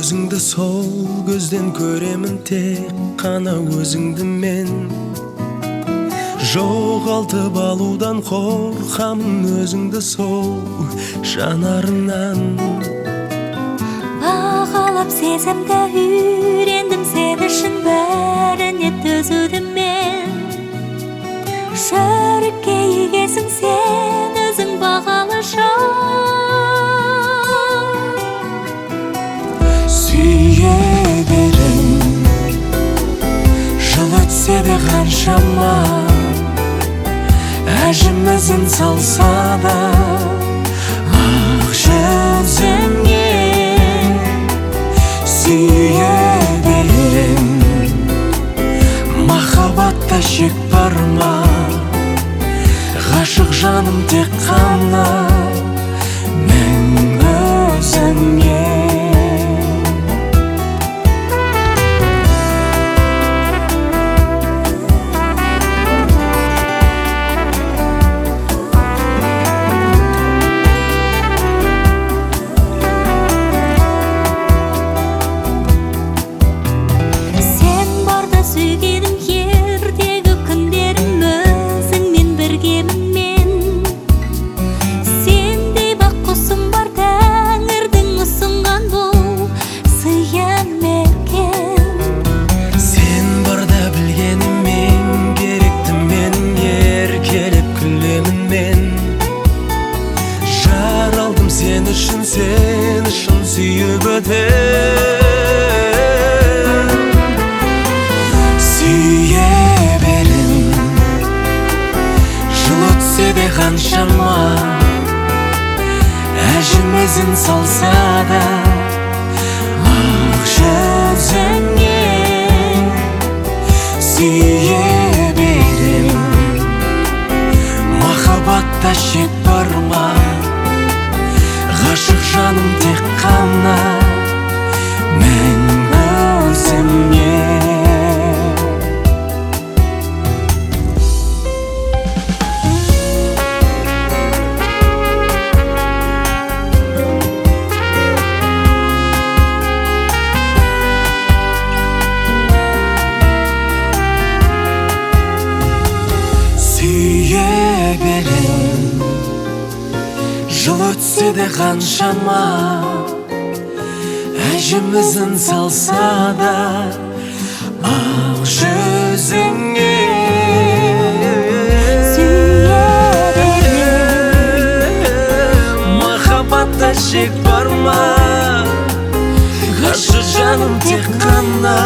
өзіңді сол көзден көремін, тек қана өзіңді мен. Жоғалтып алудан қорқамын өзіңді сол жанарыңнан. Бағалап сезімді үйрендім, сен үшін бәріне төзуді мен. Жүрекке егесің сен өзің бағалы жан. Сүйе берем, жыл өтсе де қаншама, әжім ізін салса да ақ жүзіңе. Сүйе берем, махаббатта шек бар ма? Ғашық жаным тек қана мен өзіңе. Sen үшін сүйіп өтем. Сүйе берем, жыл өтсе де қаншама, әжім ізін салса да ақ жүзіңе. Сүйе берем, махаббатта шек бар ма? Ғашық жаным тек қана мен өзіңе. Сүйе берем, жыл өтсе де қаншама, әжім ізін салса да ақ жүзіңе. Сүйе берем, махаббатта шек бар ма? Ғашық жаным тек қана